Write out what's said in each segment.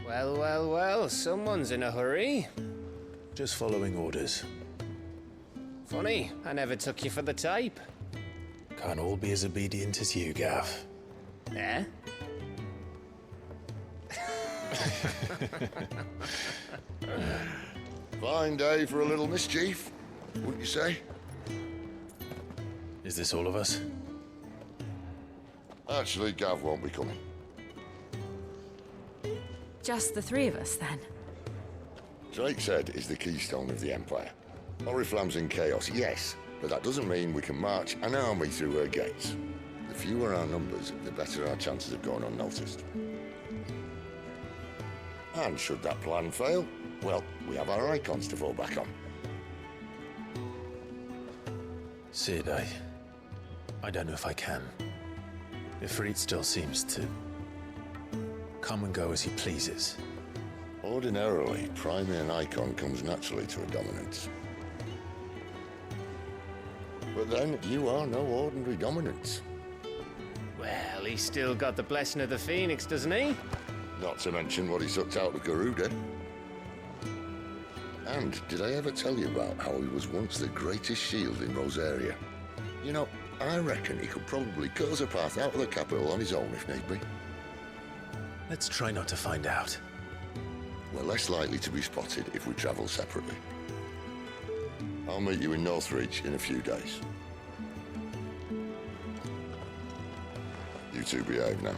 Well, well, well, someone's in a hurry. Just following orders. Funny, I never took you for the type. Can't all be as obedient as you, Gav. Eh? Fine day for a little mischief, wouldn't you say? Is this all of us? Actually, Gav won't be coming. Just the three of us, then? Drake's Head is the keystone of the Empire. Oriflamme's in chaos, yes, but that doesn't mean we can march an army through her gates. The fewer our numbers, the better our chances of going unnoticed. And should that plan fail, well, we have our icons to fall back on. Sid, I don't know if I can. Ifrit still seems to come and go as he pleases. Ordinarily, priming an icon comes naturally to a dominance. But then, you are no ordinary dominance. Well, he's still got the blessing of the Phoenix, doesn't he? Not to mention what he sucked out of Garuda. And did I ever tell you about how he was once the greatest shield in Rosaria? You know, I reckon he could probably cut us a path out of the capital on his own if need be. Let's try not to find out. We're less likely to be spotted if we travel separately. I'll meet you in Northreach in a few days. You two behave now.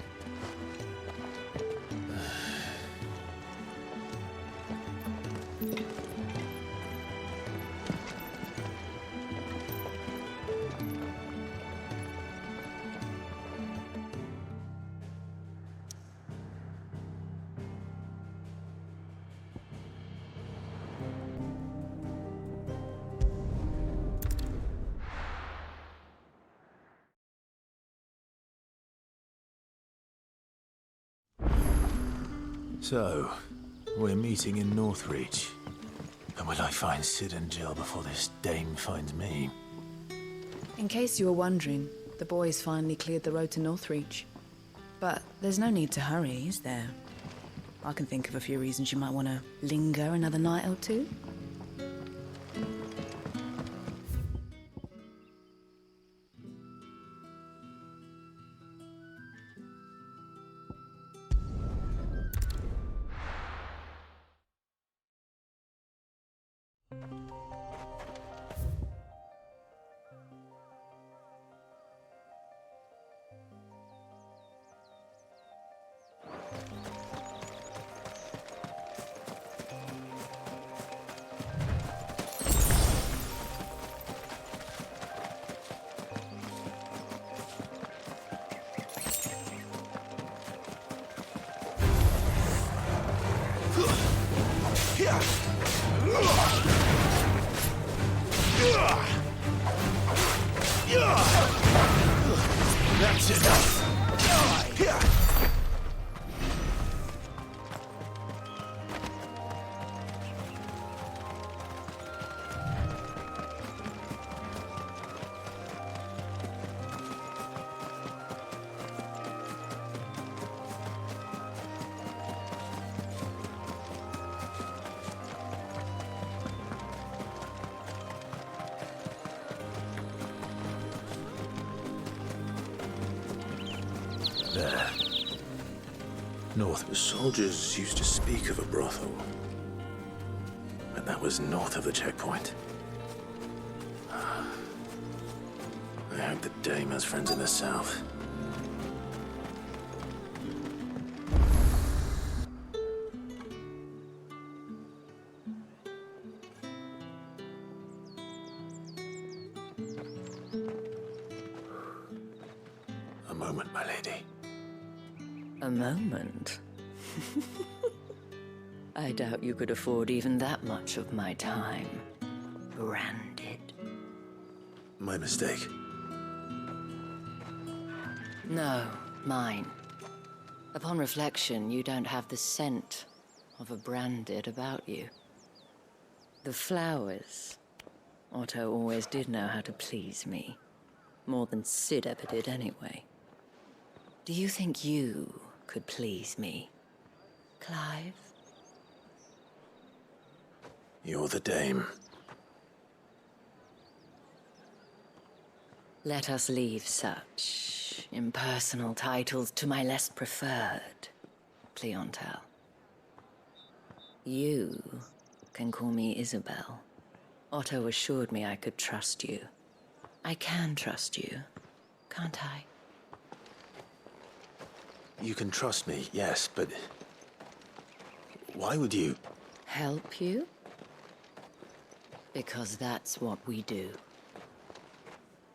So, we're meeting in Northreach. And will I find Sid and Jill before this dame finds me? In case you were wondering, the boys finally cleared the road to Northreach. But there's no need to hurry, is there? I can think of a few reasons you might want to linger another night or two. That's enough! There. North. The soldiers used to speak of a brothel. But that was north of the checkpoint. I hope the dame has friends in the south. A moment, my lady. A moment? I doubt you could afford even that much of my time. Branded. My mistake. No, mine. Upon reflection, you don't have the scent of a branded about you. The flowers. Otto always did know how to please me. More than Sid ever did anyway. Do you think you could please me? Clive? You're the dame. Let us leave such impersonal titles to my less preferred clientele. You can call me Isabel. Otto assured me I could trust you. I can trust you, can't I? You can trust me, yes, but... why would you? Help you? Because that's what we do.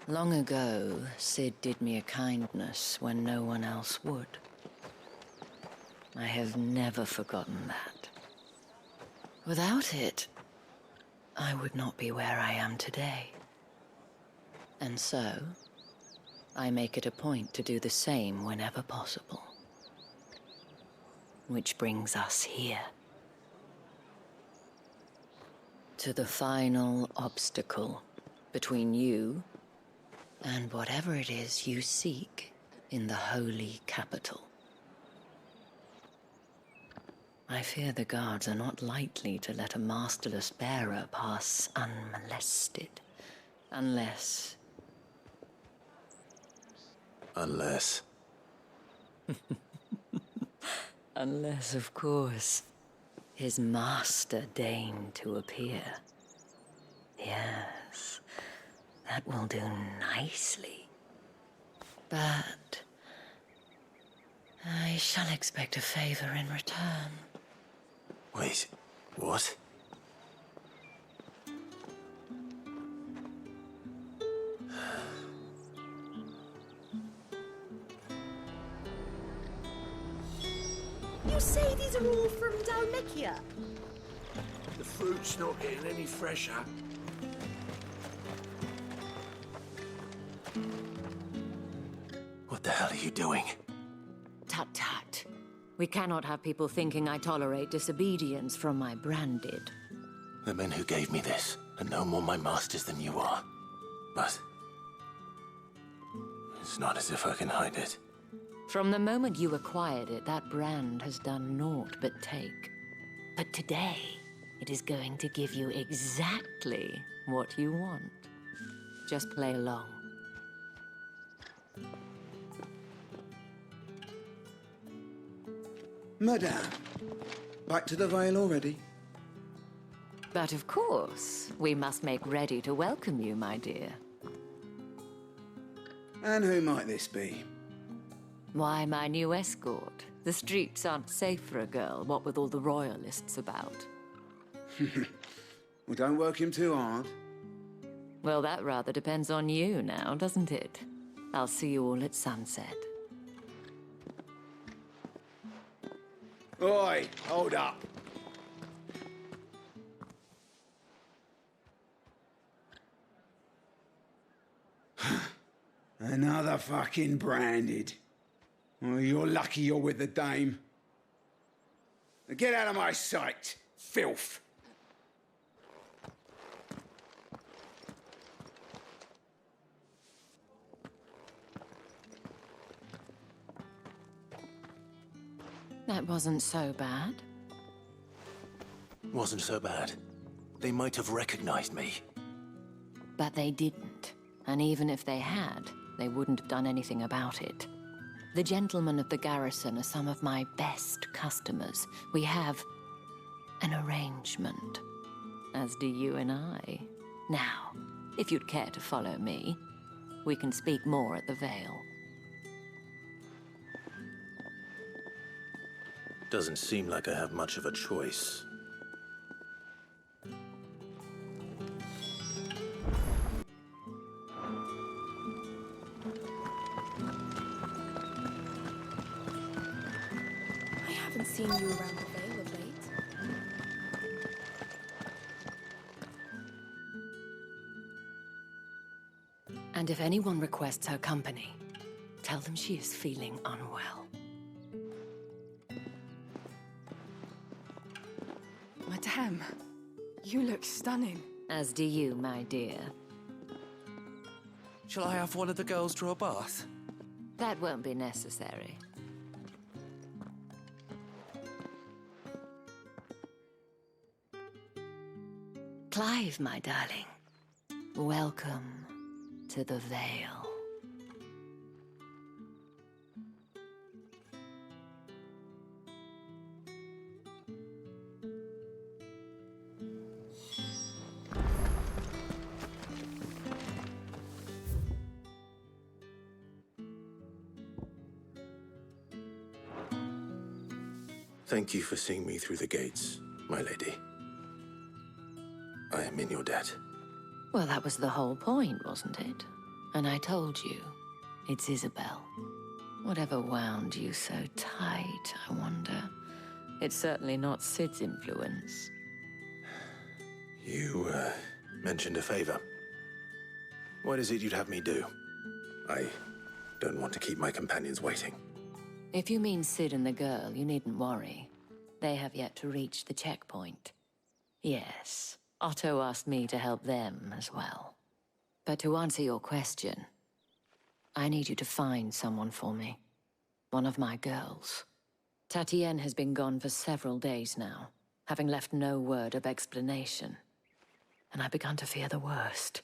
Long ago, Sid did me a kindness when no one else would. I have never forgotten that. Without it, I would not be where I am today. And so, I make it a point to do the same whenever possible. Which brings us here. To the final obstacle between you and whatever it is you seek in the holy capital. I fear the guards are not likely to let a masterless bearer pass unmolested. Unless... Unless... Unless, of course, his master deigned to appear. Yes, that will do nicely. But I shall expect a favor in return. Wait, what? You say these are all from Dalmekia? The fruit's not getting any fresher. What the hell are you doing? Tut tut. We cannot have people thinking I tolerate disobedience from my branded. The men who gave me this are no more my masters than you are. But... it's not as if I can hide it. From the moment you acquired it, that brand has done naught but take. But today, it is going to give you exactly what you want. Just play along. Madame, back to the Vale already? But of course, we must make ready to welcome you, my dear. And who might this be? Why, my new escort. The streets aren't safe for a girl, what with all the royalists about. Well, don't work him too hard. Well, that rather depends on you now, doesn't it? I'll see you all at sunset. Oi, hold up. Another fucking branded. Well, you're lucky you're with the dame. Now get out of my sight, filth. That wasn't so bad. Wasn't so bad. They might have recognized me. But they didn't. And even if they had, they wouldn't have done anything about it. The gentlemen of the garrison are some of my best customers. We have an arrangement, as do you and I. Now, if you'd care to follow me, we can speak more at the Vale. Doesn't seem like I have much of a choice. I haven't seen you around the Vale of late. And if anyone requests her company, tell them she is feeling unwell. Madame, you look stunning. As do you, my dear. Shall I have one of the girls draw a bath? That won't be necessary. Clive, my darling. Welcome to the Vale. Thank you for seeing me through the gates, my lady. I am in your debt. Well, that was the whole point, wasn't it? And I told you, it's Isabel. Whatever wound you so tight, I wonder. It's certainly not Sid's influence. You, mentioned a favor. What is it you'd have me do? I don't want to keep my companions waiting. If you mean Sid and the girl, you needn't worry. They have yet to reach the checkpoint. Yes, Otto asked me to help them as well. But to answer your question, I need you to find someone for me. One of my girls. Tatienne has been gone for several days now, having left no word of explanation. And I've begun to fear the worst.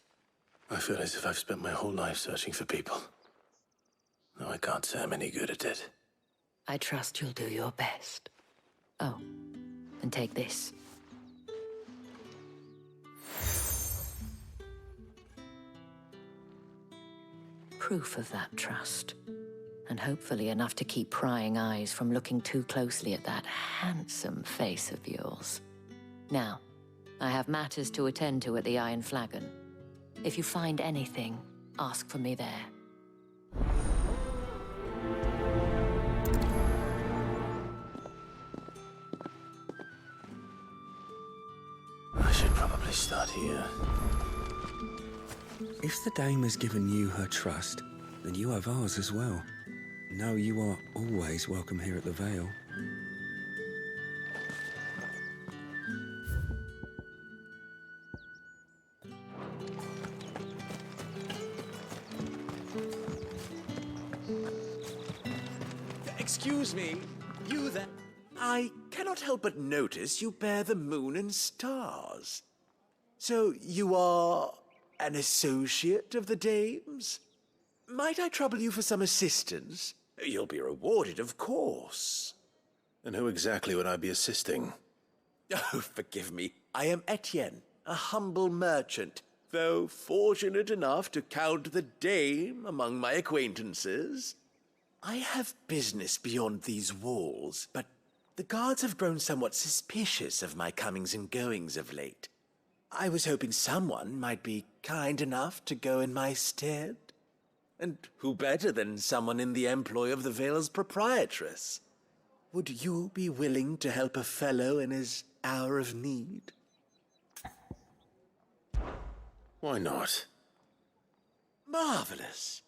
I feel as if I've spent my whole life searching for people. Though I can't say I'm any good at it. I trust you'll do your best. Oh, and take this. Proof of that trust. And hopefully enough to keep prying eyes from looking too closely at that handsome face of yours. Now, I have matters to attend to at the Iron Flagon. If you find anything, ask for me there. I should probably start here. If the dame has given you her trust, then you have ours as well. Know you are always welcome here at the Vale. Excuse me, you there? I cannot help but notice you bear the moon and stars. So you are an associate of the dame's? Might I trouble you for some assistance? You'll be rewarded, of course. And who exactly would I be assisting? Oh, forgive me. I am Etienne, a humble merchant, though fortunate enough to count the dame among my acquaintances. I have business beyond these walls, but the guards have grown somewhat suspicious of my comings and goings of late. I was hoping someone might be kind enough to go in my stead. And who better than someone in the employ of the Vale's proprietress? Would you be willing to help a fellow in his hour of need? Why not? Marvelous.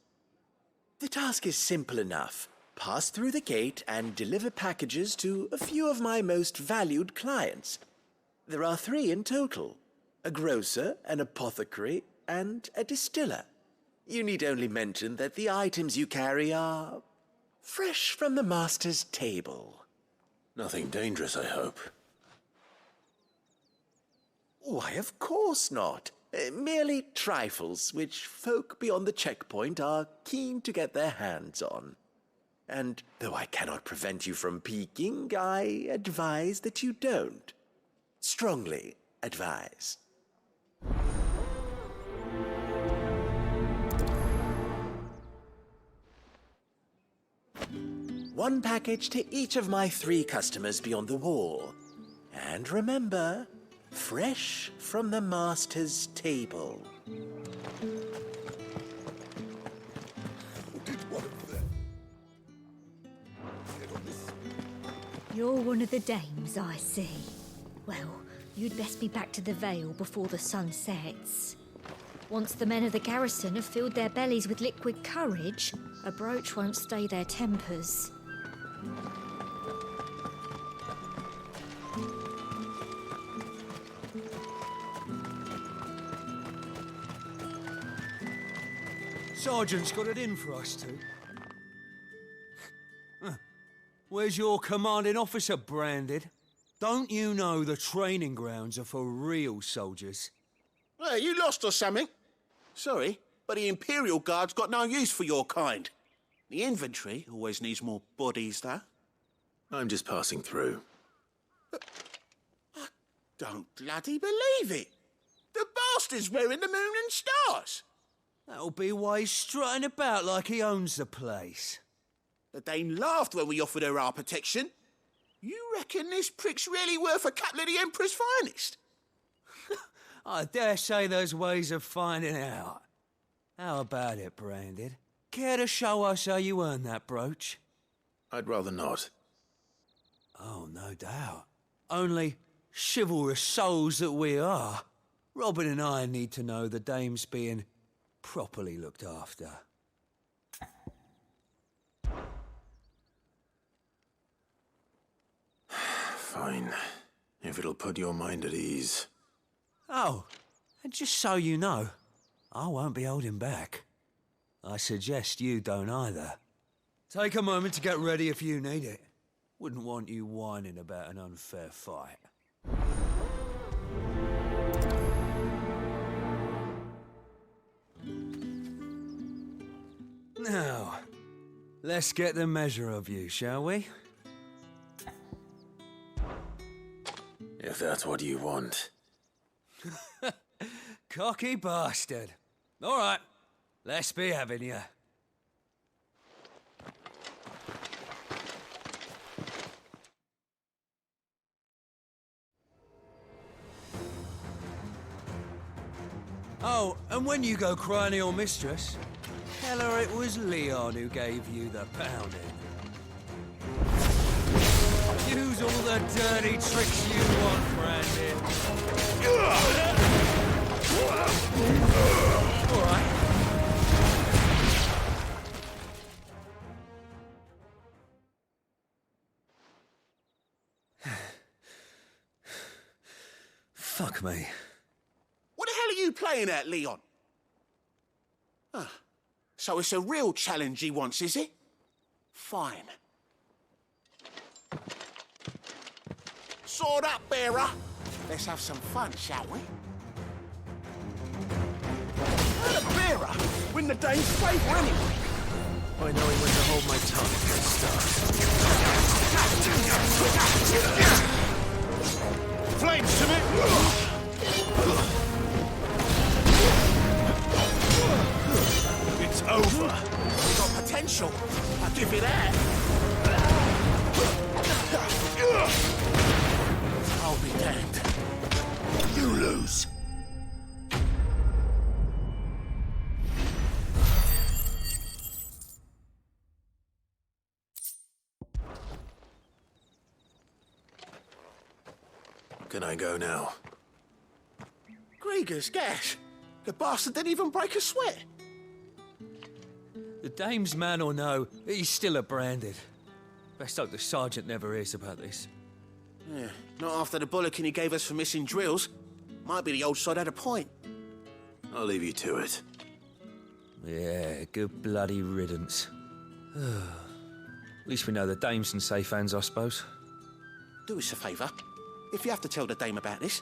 The task is simple enough. Pass through the gate and deliver packages to a few of my most valued clients. There are 3 in total. A grocer, an apothecary, and a distiller. You need only mention that the items you carry are fresh from the master's table. Nothing dangerous, I hope. Why, of course not. Merely trifles which folk beyond the checkpoint are keen to get their hands on. And though I cannot prevent you from peeking, I advise that you don't. Strongly advise. One package to each of my 3 customers beyond the wall. And remember, fresh from the master's table. You're one of the dames, I see. Well, you'd best be back to the Vale before the sun sets. Once the men of the garrison have filled their bellies with liquid courage, a brooch won't stay their tempers. Sergeant's got it in for us two. Where's your commanding officer branded? Don't you know the training grounds are for real soldiers? Hey, you lost or something? Sorry, but the Imperial Guard's got no use for your kind. The infantry always needs more bodies, though. I'm just passing through. I don't bloody believe it. The bastard's wearing the moon and stars. That'll be why he's strutting about like he owns the place. The Dane laughed when we offered her our protection. You reckon this prick's really worth a couple of the Emperor's finest? I dare say there's ways of finding out. How about it, Branded? Care to show us how you earned that brooch? I'd rather not. Oh, no doubt. Only chivalrous souls that we are, Robin and I need to know the dame's being properly looked after. Fine. If it'll put your mind at ease. Oh, and just so you know, I won't be holding back. I suggest you don't either. Take a moment to get ready if you need it. Wouldn't want you whining about an unfair fight. Now, let's get the measure of you, shall we? If that's what you want. Cocky bastard. All right, let's be having you. Oh, and when you go crying to your mistress, tell her it was Leon who gave you the pounding. Use all the dirty tricks you want, Brandon. All right. Fuck me. What the hell are you playing at, Leon? Ah, so it's a real challenge he wants, is it? Fine. Sword up, bearer. Let's have some fun, shall we? The bearer! Win the Dane's favour anyway. By knowing when to hold my tongue for a start. Flames to me! It's over. You got potential. I'll give you that. I'll be damned. You lose. Can I go now? Grieger's gas. The bastard didn't even break a sweat. The dame's man or no, he's still a Branded. Best hope the sergeant never hears about this. Yeah, not after the bollocking he gave us for missing drills. Might be the old sod had a point. I'll leave you to it. Yeah, good bloody riddance. At least we know the dame's in safe hands, I suppose. Do us a favour. If you have to tell the dame about this,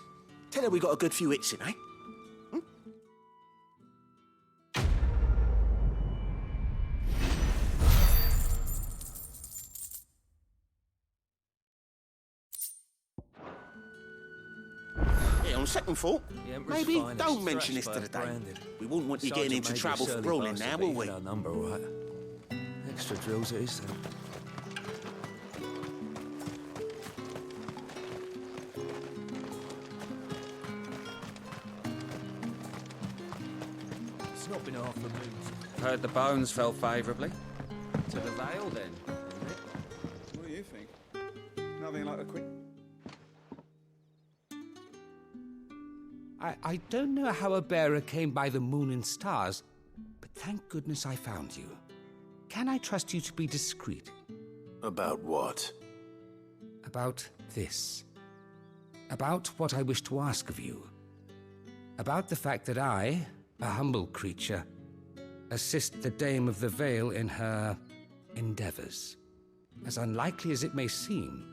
tell her we got a good few hits in, eh? On second thought, maybe don't mention this to the Dame. We wouldn't want you getting into trouble for brawling now, will we? Our number, right? Extra drills it is, then. It's not been half the moon. Heard the bones fell favourably. To the Vale, then. What do you think? Nothing like a quick... I don't know how a bearer came by the moon and stars, but thank goodness I found you. Can I trust you to be discreet? About what? About this. About what I wish to ask of you. About the fact that I, a humble creature, assist the Dame of the Vale in her endeavors. As unlikely as it may seem,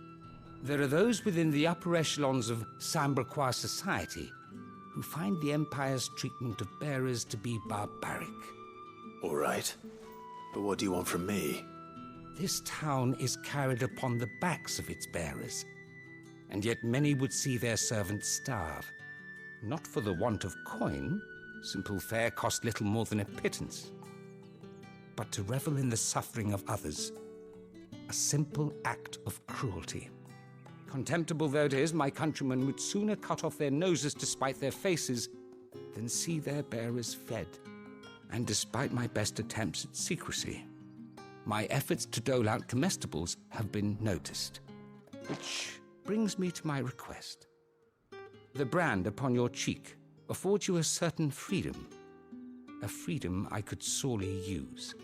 There are those within the upper echelons of Sambraquois society who find the Empire's treatment of bearers to be barbaric. All right. But what do you want from me? This town is carried upon the backs of its bearers, and yet many would see their servants starve. Not for the want of coin, simple fare cost little more than a pittance, but to revel in the suffering of others, a simple act of cruelty. Contemptible though it is, my countrymen would sooner cut off their noses to spite their faces than see their bearers fed. And despite my best attempts at secrecy, my efforts to dole out comestibles have been noticed. Which brings me to my request. The brand upon your cheek affords you a certain freedom, a freedom I could sorely use.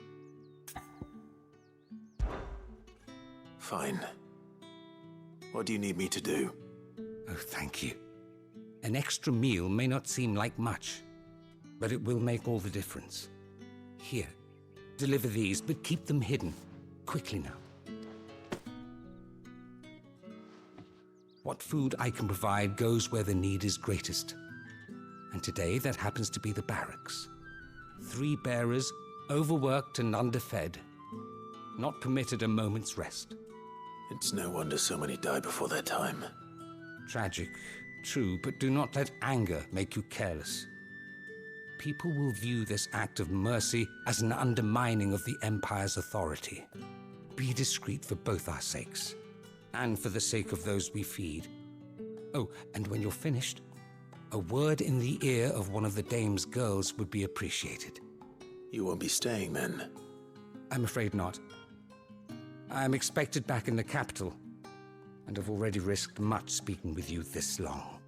Fine. What do you need me to do? Oh, thank you. An extra meal may not seem like much, but it will make all the difference. Here, deliver these, but keep them hidden. Quickly now. What food I can provide goes where the need is greatest. And today that happens to be the barracks. 3 bearers, overworked and underfed, not permitted a moment's rest. It's no wonder so many die before their time. Tragic, true, but do not let anger make you careless. People will view this act of mercy as an undermining of the Empire's authority. Be discreet for both our sakes, and for the sake of those we feed. Oh, and when you're finished, a word in the ear of one of the dame's girls would be appreciated. You won't be staying then? I'm afraid not. I am expected back in the capital, and have already risked much speaking with you this long.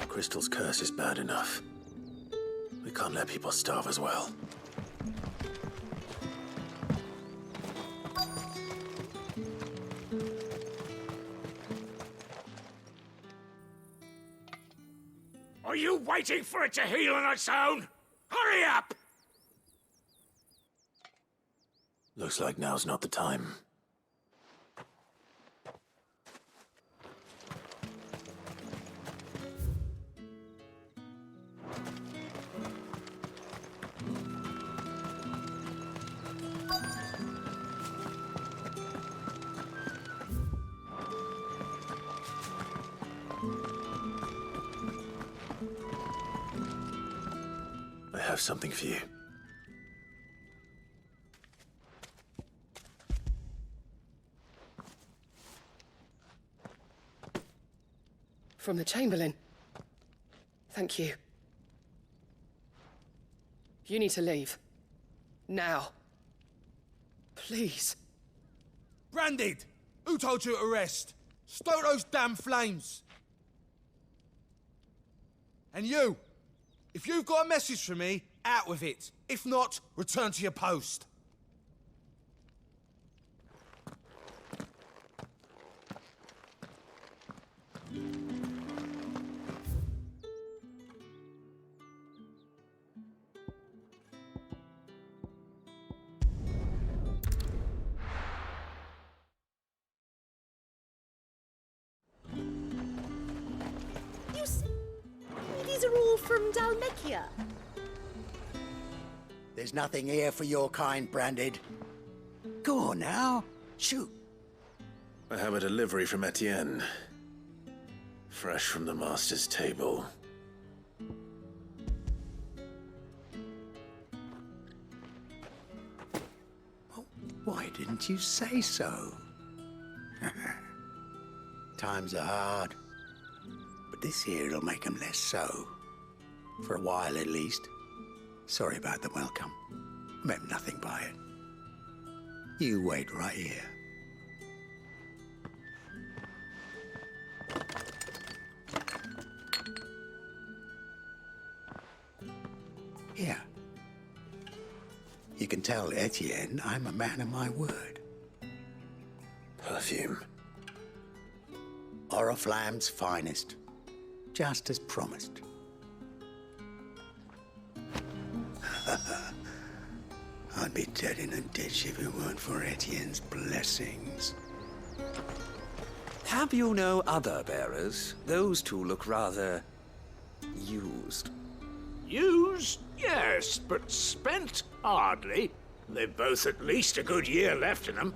Crystal's curse is bad enough. We can't let people starve as well. Are you waiting for it to heal on its own? Hurry up! Looks like now's not the time. I have something for you. From the Chamberlain. Thank you. You need to leave. Now. Please. Branded! Who told you to rest? Stoke those damn flames! And you! If you've got a message for me, out with it. If not, return to your post. These are all from Dalmekia. There's nothing here for your kind, Branded. Go on now. Shoot. I have a delivery from Etienne. Fresh from the master's table. Why didn't you say so? Times are hard. But this here'll make 'em less so. For a while, at least. Sorry about the welcome. Meant nothing by it. You wait right here. Here. You can tell Etienne I'm a man of my word. Perfume. Oriflamme's finest. Just as promised. I'd be dead in a ditch if it weren't for Etienne's blessings. Have you no other bearers? Those two look rather... used. Used? Yes, but spent? Hardly. They've both at least a good year left in them.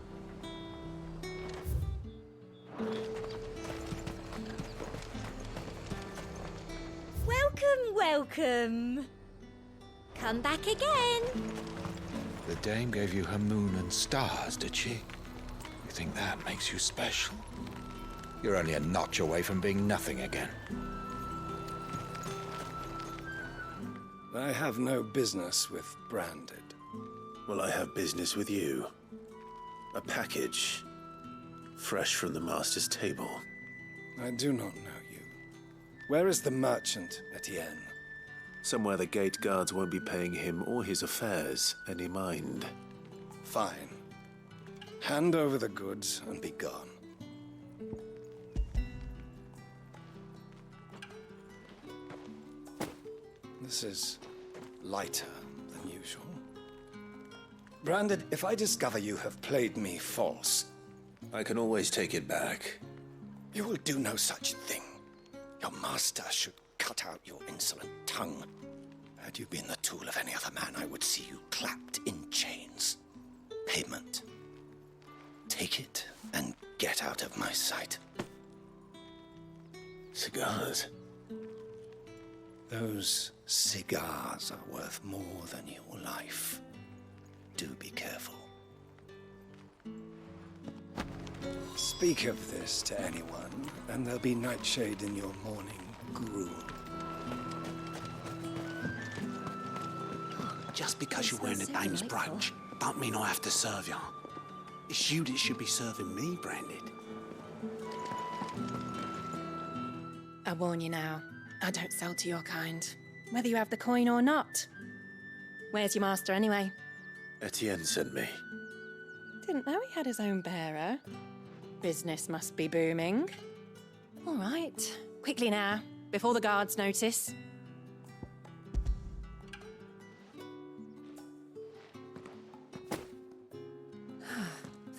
Welcome, welcome. Come back again. The dame gave you her moon and stars, did she? You think that makes you special? You're only a notch away from being nothing again. I have no business with Branded. Well, I have business with you. A package, fresh from the master's table. I do not know you. Where is the merchant, Etienne? Somewhere the gate guards won't be paying him or his affairs any mind. Fine. Hand over the goods and be gone. This is lighter than usual. Branded, if I discover you have played me false... I can always take it back. You will do no such thing. Your master should cut out your insolent tongue. Had you been the tool of any other man, I would see you clapped in chains. Payment. Take it and get out of my sight. Cigars? Those cigars are worth more than your life. Do be careful. Speak of this to anyone, and there'll be nightshade in your morning gruel. Just because you're wearing a dame's brooch, don't mean I have to serve you. It's you that should be serving me, Branded. I warn you now, I don't sell to your kind, whether you have the coin or not. Where's your master, anyway? Etienne sent me. Didn't know he had his own bearer. Business must be booming. All right, quickly now, before the guards notice.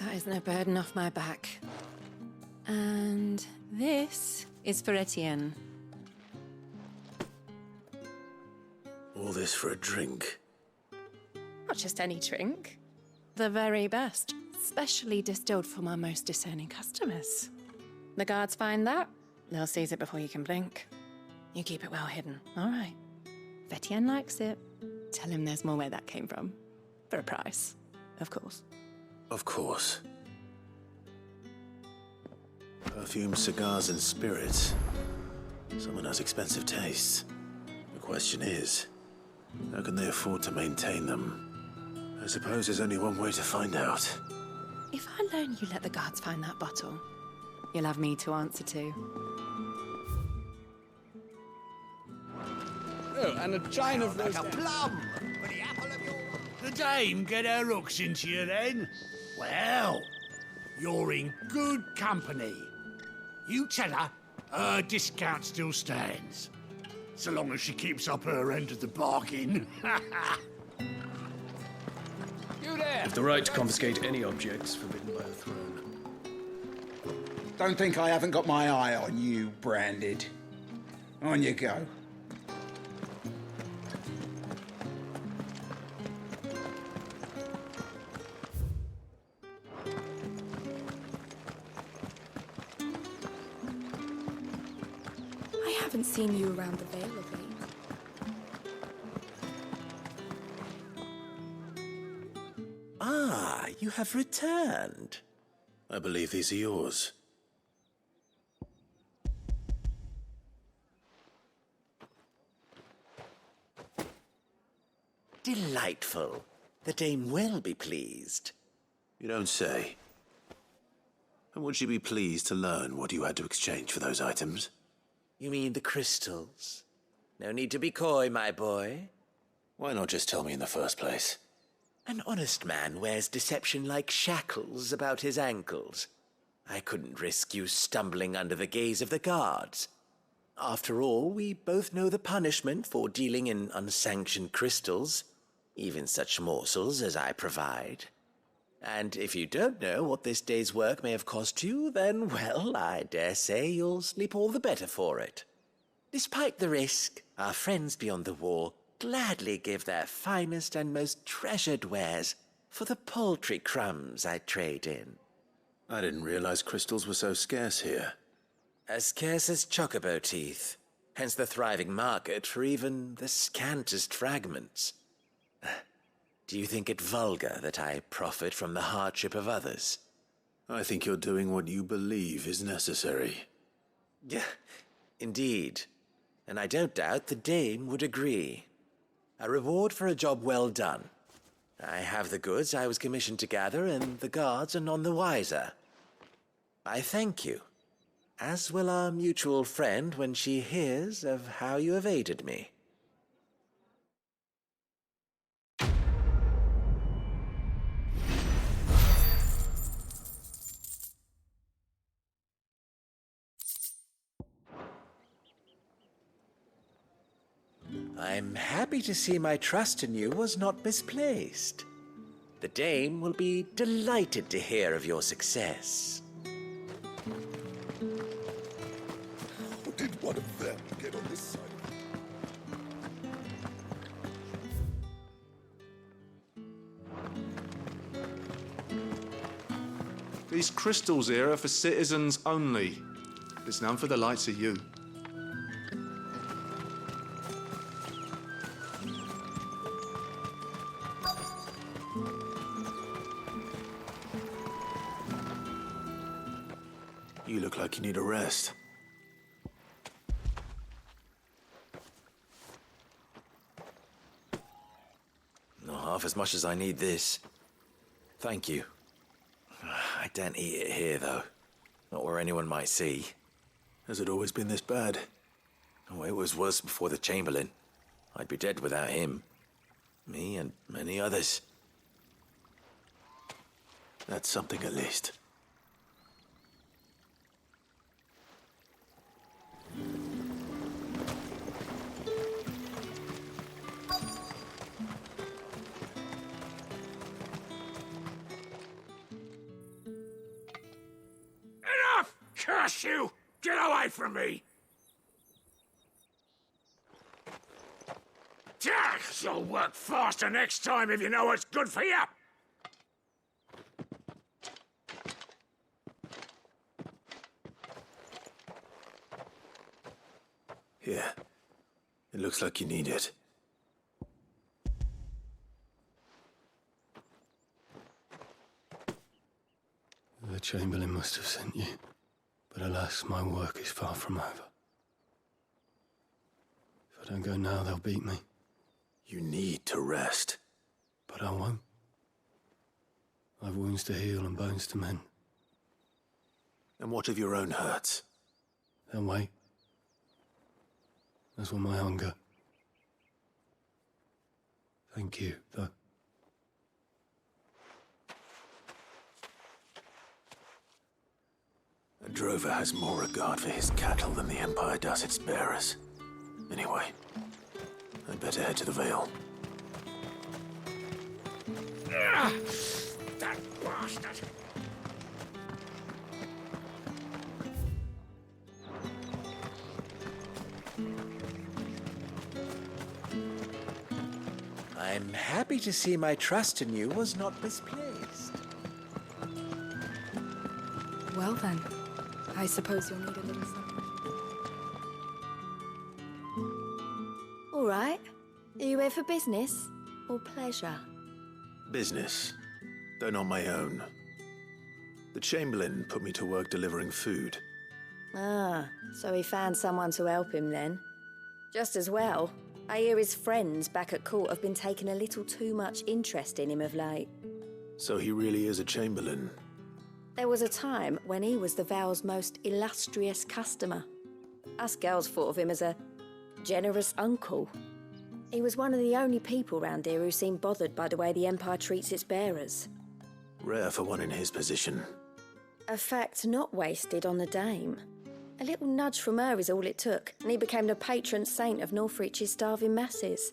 That isn't a burden off my back. And this is for Etienne. All this for a drink? Not just any drink. The very best, specially distilled for my most discerning customers. The guards find that, they'll seize it before you can blink. You keep it well hidden, all right? If Etienne likes it, tell him there's more where that came from. For a price, of course. Of course. Perfume, cigars, and spirits. Someone has expensive tastes. The question is, how can they afford to maintain them? I suppose there's only one way to find out. If I loan you let the guards find that bottle, you'll have me to answer to. Oh, and a china of like a plum. The dame get her hooks into you then? Well, you're in good company. You tell her discount still stands. So long as she keeps up her end of the bargain. You there? Have the right to confiscate any objects forbidden by the throne. Don't think I haven't got my eye on you, Branded. On you go. I haven't seen you around the Vale of late. Ah, you have returned. I believe these are yours. Delightful. The dame will be pleased. You don't say. And would she be pleased to learn what you had to exchange for those items? You mean the crystals? No need to be coy, my boy. Why not just tell me in the first place? An honest man wears deception like shackles about his ankles. I couldn't risk you stumbling under the gaze of the guards. After all, we both know the punishment for dealing in unsanctioned crystals. even such morsels as I provide. And if you don't know what this day's work may have cost you, then, well, I dare say you'll sleep all the better for it. Despite the risk, our friends beyond the wall gladly give their finest and most treasured wares for the paltry crumbs I trade in. I didn't realize crystals were so scarce here. As scarce as chocobo teeth, hence the thriving market for even the scantest fragments. Do you think it vulgar that I profit from the hardship of others? I think you're doing what you believe is necessary. Yeah, indeed. And I don't doubt the dame would agree. A reward for a job well done. I have the goods I was commissioned to gather, and the guards are none the wiser. I thank you, as will our mutual friend when she hears of how you have aided me. I'm happy to see my trust in you was not misplaced. The dame will be delighted to hear of your success. How did one of them get on this side? These crystals here are for citizens only. There's none for the likes of you. You look like you need a rest. Not half as much as I need this. Thank you. I daren't eat it here, though. Not where anyone might see. Has it always been this bad? Oh, it was worse before the Chamberlain. I'd be dead without him. Me and many others. That's something at least. Enough! Curse you! Get away from me! You'll work faster next time if you know what's good for you! Here. It looks like you need it. The Chamberlain must have sent you. But alas, my work is far from over. If I don't go now, they'll beat me. You need to rest. But I won't. I've wounds to heal and bones to mend. And what of your own hurts? They'll wait. As will my hunger. Thank you, though. A drover has more regard for his cattle than the Empire does its bearers. Anyway, I'd better head to the Vale. That bastard! I'm happy to see my trust in you was not misplaced. Well then, I suppose you'll need a little something. All right. Are you here for business or pleasure? Business, though not my own. The Chamberlain put me to work delivering food. Ah, so he found someone to help him then. Just as well. I hear his friends back at court have been taking a little too much interest in him of late. So he really is a Chamberlain. There was a time when he was the Vale's most illustrious customer. Us girls thought of him as a generous uncle. He was one of the only people round here who seemed bothered by the way the Empire treats its bearers. Rare for one in his position. A fact not wasted on the dame. A little nudge from her is all it took, and he became the patron saint of Northreach's starving masses.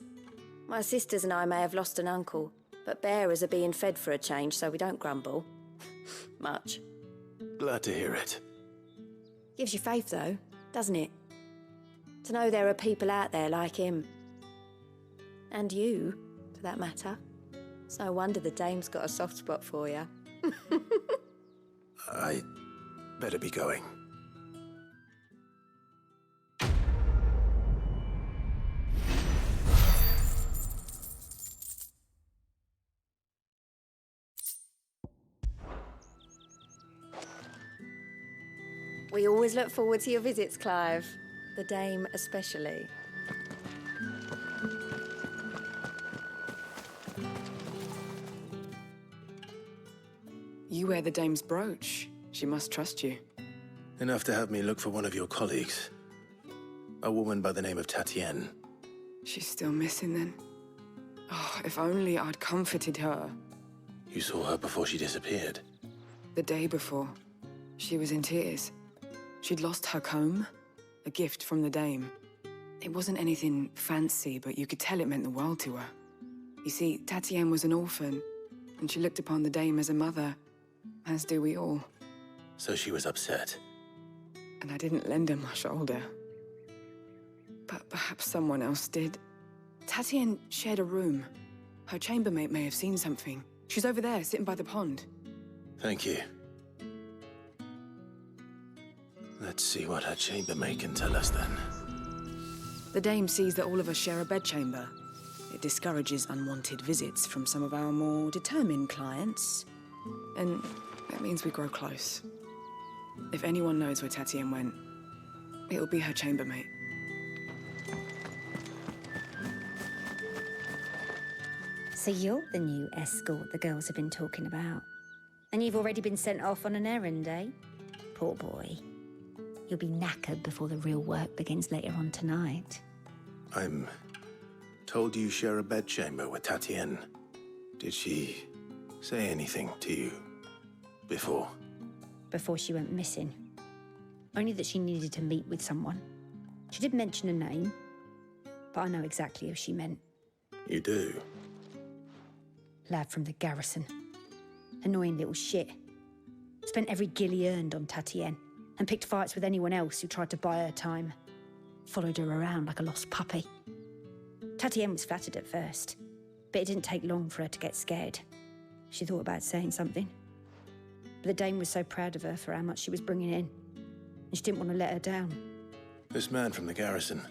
My sisters and I may have lost an uncle, but bearers are being fed for a change, so we don't grumble. Much. Glad to hear it. Gives you faith, though, doesn't it? To know there are people out there like him. And you, for that matter. It's no wonder the dame's got a soft spot for you. I better be going. We always look forward to your visits, Clive. The dame especially. You wear the dame's brooch. She must trust you. Enough to have me look for one of your colleagues. A woman by the name of Pt11. She's still missing then. Oh, if only I'd comforted her. You saw her before she disappeared. The day before, she was in tears. She'd lost her comb, a gift from the dame. It wasn't anything fancy, but you could tell it meant the world to her. You see, Pt11 was an orphan, and she looked upon the dame as a mother, as do we all. So she was upset. And I didn't lend her my shoulder. But perhaps someone else did. Pt11 shared a room. Her chambermaid may have seen something. She's over there, sitting by the pond. Thank you. Let's see what her chambermaid can tell us then. The dame sees that all of us share a bedchamber. It discourages unwanted visits from some of our more determined clients. And that means we grow close. If anyone knows where Pt11 went, it'll be her chambermaid. So you're the new escort the girls have been talking about. And you've already been sent off on an errand, eh? Poor boy. You'll be knackered before the real work begins later on tonight. I'm told you share a bedchamber with Pt11. Did she say anything to you before? Before she went missing. Only that she needed to meet with someone. She did mention a name, but I know exactly who she meant. You do? Lad from the garrison. Annoying little shit. Spent every guil he earned on Pt11 and picked fights with anyone else who tried to buy her time. Followed her around like a lost puppy. Pt11 was flattered at first, but it didn't take long for her to get scared. She thought about saying something. But the dame was so proud of her for how much she was bringing in, and she didn't want to let her down. This man from the garrison.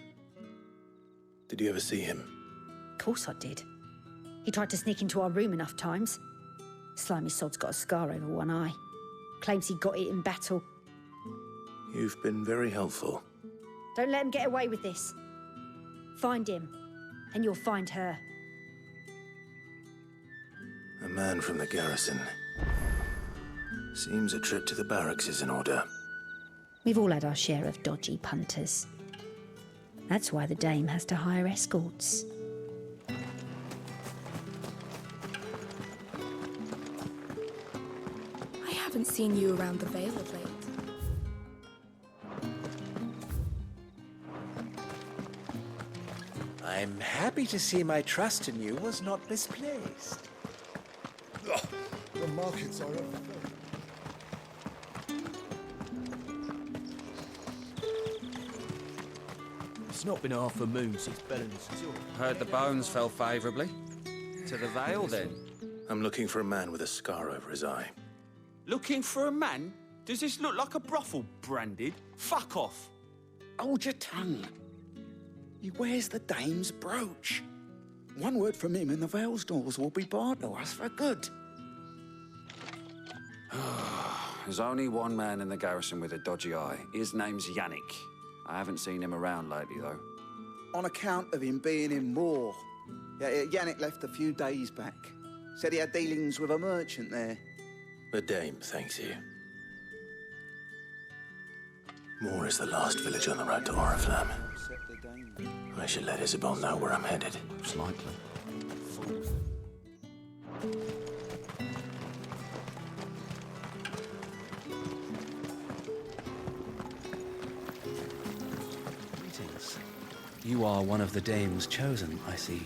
Did you ever see him? Of course I did. He tried to sneak into our room enough times. Slimy sod's got a scar over one eye. Claims he got it in battle. You've been very helpful. Don't let him get away with this. Find him, and you'll find her. A man from the garrison. Seems a trip to the barracks is in order. We've all had our share of dodgy punters. That's why the dame has to hire escorts. I haven't seen you around the Vale of late. I'm happy to see my trust in you was not misplaced. The markets are overfilled. It's not been half a moon since Bellen's tour. Heard the bones fell favourably. To the Vale, then? I'm looking for a man with a scar over his eye. Looking for a man? Does this look like a brothel, Branded? Fuck off. Hold your tongue. He wears the dame's brooch. One word from him and the Vale's doors will be barred to us for good. There's only one man in the garrison with a dodgy eye. His name's Yannick. I haven't seen him around lately, though. On account of him being in war. Yeah, Yannick left a few days back. Said he had dealings with a merchant there. The dame thanks you. Moor is the last village on the road to Oriflamme. I should let Isabel know where I'm headed. Most likely. Greetings. You are one of the dame's chosen, I see.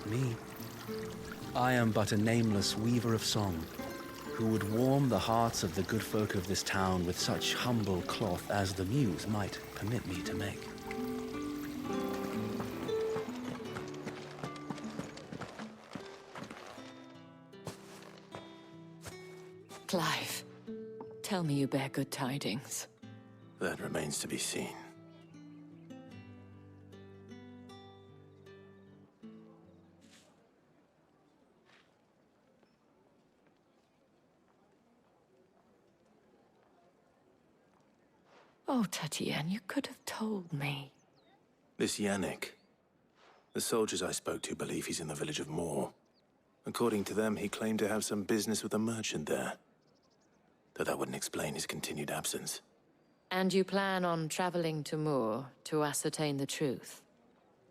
Me? I am but a nameless weaver of song, who would warm the hearts of the good folk of this town with such humble cloth as the muse might permit me to make. Clive, tell me you bear good tidings. That remains to be seen. Oh, Pt11, you could have told me. This Yannick. The soldiers I spoke to believe he's in the village of Moor. According to them, he claimed to have some business with a merchant there. Though that wouldn't explain his continued absence. And you plan on traveling to Moor to ascertain the truth?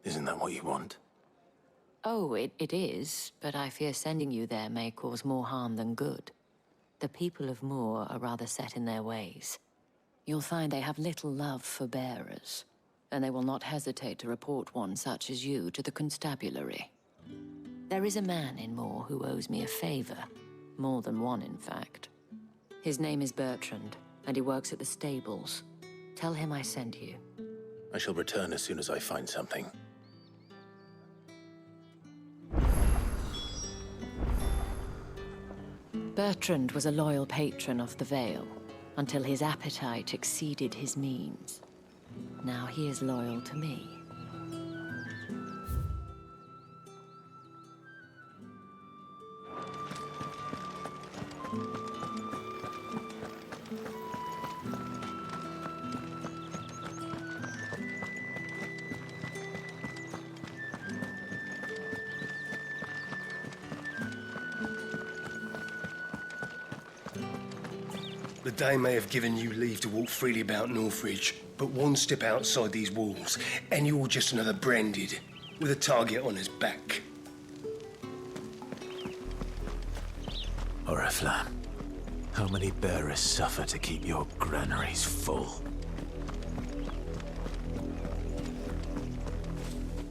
Isn't that what you want? Oh, it is, but I fear sending you there may cause more harm than good. The people of Moor are rather set in their ways. You'll find they have little love for bearers, and they will not hesitate to report one such as you to the constabulary. There is a man in Moor who owes me a favor, more than one, in fact. His name is Bertrand, and he works at the stables. Tell him I sent you. I shall return as soon as I find something. Bertrand was a loyal patron of the Vale, until his appetite exceeded his means. Now he is loyal to me. The Dame may have given you leave to walk freely about Northridge, but one step outside these walls, and you're just another branded, with a target on his back. Oriflamme, how many bearers suffer to keep your granaries full?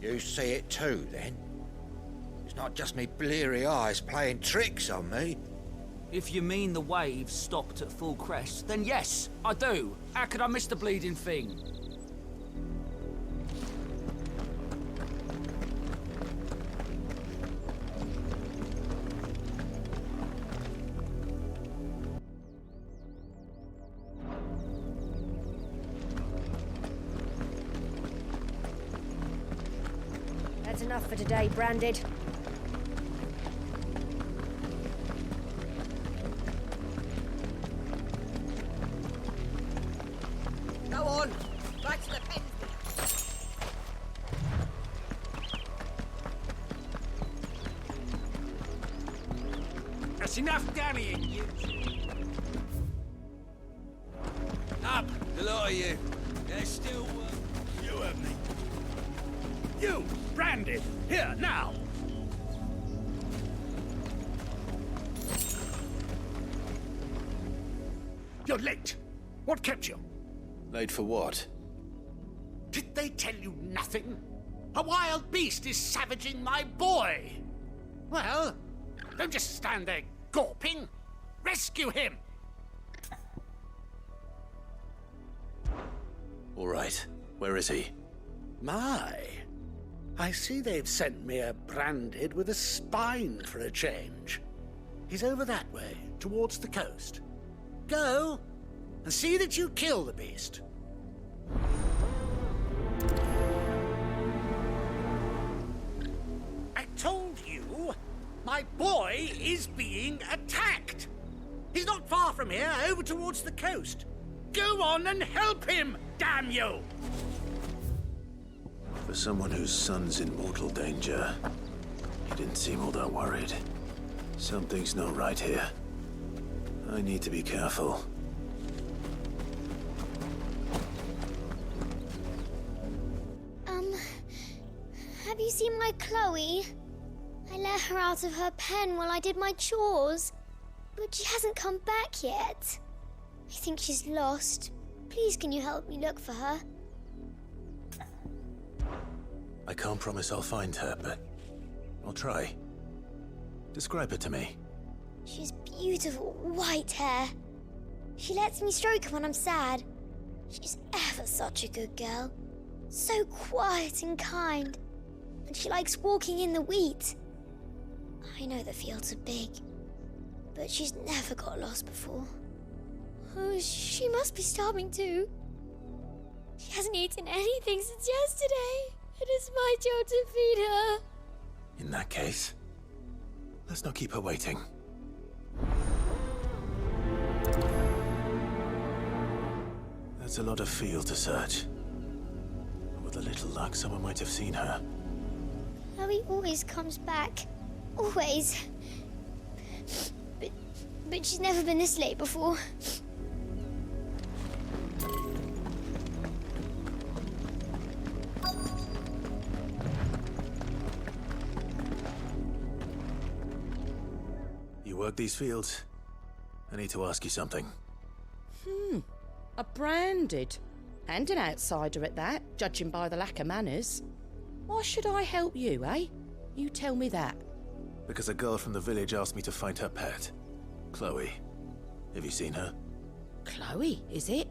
You see it too, then? It's not just me bleary eyes playing tricks on me. If you mean the waves stopped at full crest, then yes, I do. How could I miss the bleeding thing? That's enough for today, Branded. Go on, back to the pen. That's enough dallying, you. Up, the lot of you. There's still You have me. You, Branded, here, now. You're late. What kept you? Late for what? Did they tell you nothing? A wild beast is savaging my boy. Well, don't just stand there gawping. Rescue him. All right, where is he? My, I see they've sent me a Branded with a spine for a change. He's over that way, towards the coast. Go, and see that you kill the beast. I told you, my boy is being attacked. He's not far from here, over towards the coast. Go on and help him, damn you! For someone whose son's in mortal danger, he didn't seem all that worried. Something's not right here. I need to be careful. Have you seen my Chloe? I let her out of her pen while I did my chores, but she hasn't come back yet. I think she's lost. Please, can you help me look for her? I can't promise I'll find her, but I'll try. Describe her to me. She has beautiful white hair. She lets me stroke her when I'm sad. She's ever such a good girl. So quiet and kind. And she likes walking in the wheat. I know the fields are big, but she's never got lost before. Oh, she must be starving too. She hasn't eaten anything since yesterday. It is my job to feed her. In that case, let's not keep her waiting. That's a lot of field to search. With a little luck, someone might have seen her. Chloe always comes back. Always. But she's never been this late before. You work these fields? I need to ask you something. A branded. And an outsider at that, judging by the lack of manners. Why should I help you, eh? You tell me that. Because a girl from the village asked me to find her pet. Chloe. Have you seen her? Chloe, is it?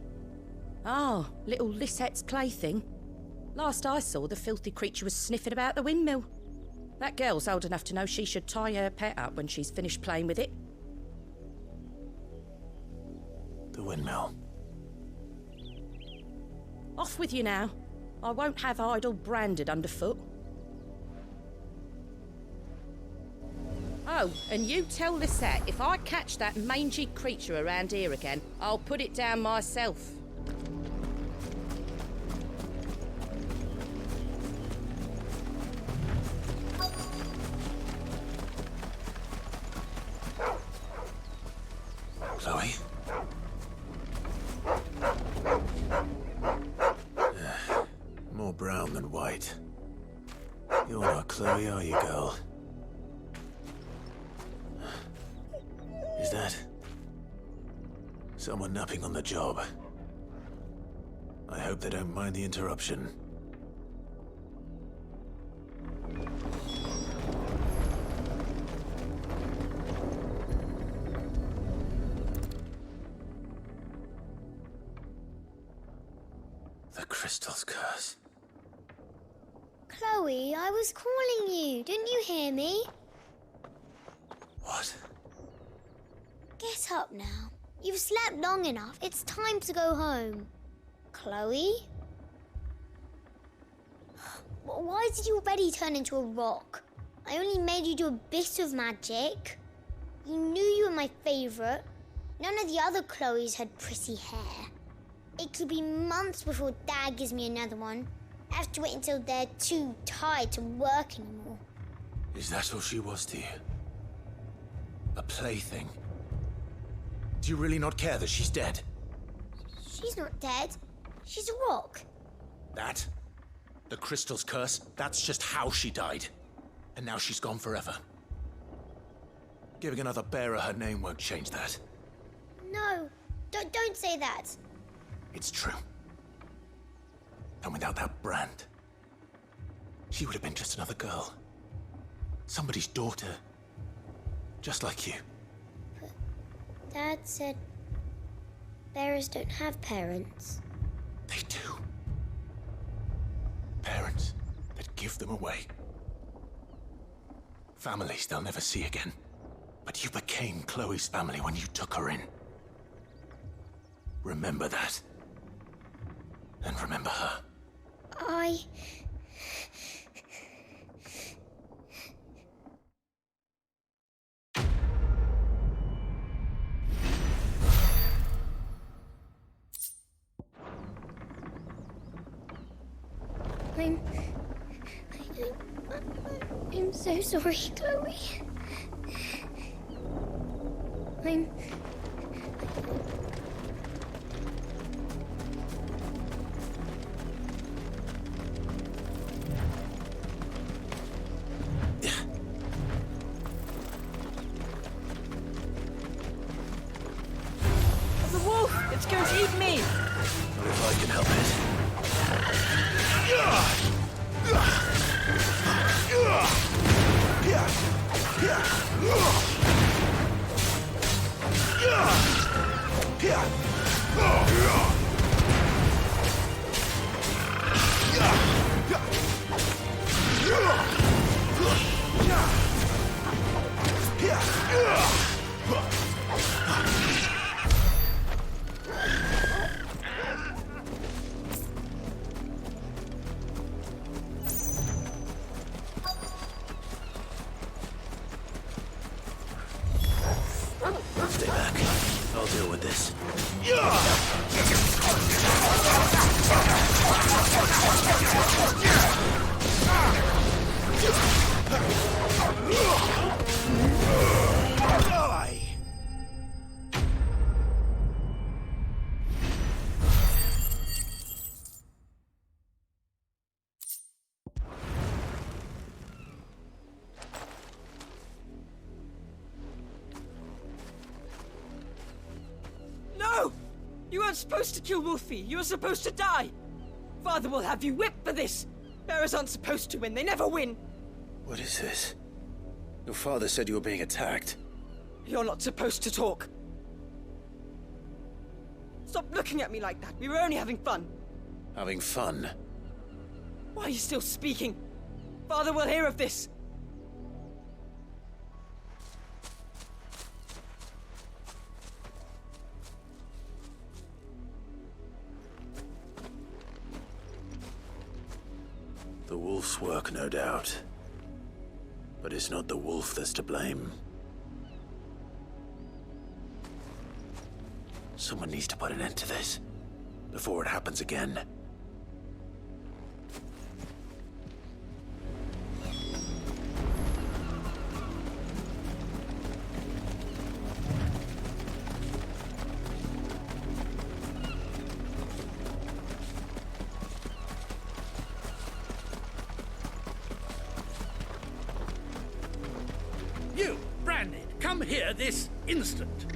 Oh, little Lisette's plaything. Last I saw, the filthy creature was sniffing about the windmill. That girl's old enough to know she should tie her pet up when she's finished playing with it. The windmill. Off with you now. I won't have idle branded underfoot. Oh, and you tell Lisette, if I catch that mangy creature around here again, I'll put it down myself. Chloe? More brown than white. You're not Chloe, are you, girl? Is that someone napping on the job? I hope they don't mind the interruption. The crystal's curse. Chloe, I was calling you. Didn't you hear me? What? Get up now. You've slept long enough. It's time to go home. Chloe? Why did you already turn into a rock? I only made you do a bit of magic. You knew you were my favourite. None of the other Chloes had pretty hair. It could be months before Dad gives me another one. I have to wait until they're too tired to work anymore. Is that all she was to you? A plaything? Do you really not care that she's dead? She's not dead. She's a rock. That? The crystal's curse? That's just how she died. And now she's gone forever. Giving another bearer her name won't change that. No, don't say that. It's true. And without that brand, she would have been just another girl. Somebody's daughter. Just like you. But Dad said bearers don't have parents. They do. Parents that give them away. Families they'll never see again. But you became Chloe's family when you took her in. Remember that. And remember her. I'm so sorry, Chloe. The wolf! It's going to eat me! Not if I can help it. Stay back. I'll deal with this. No! You weren't supposed to kill Wolfie. You were supposed to die. Father will have you whipped for this. Bearers aren't supposed to win. They never win. What is this? Your father said you were being attacked. You're not supposed to talk. Stop looking at me like that. We were only having fun. Having fun? Why are you still speaking? Father will hear of this. The wolf's work, no doubt. But it's not the wolf that's to blame. Someone needs to put an end to this, before it happens again. You, Brandon, come here this instant.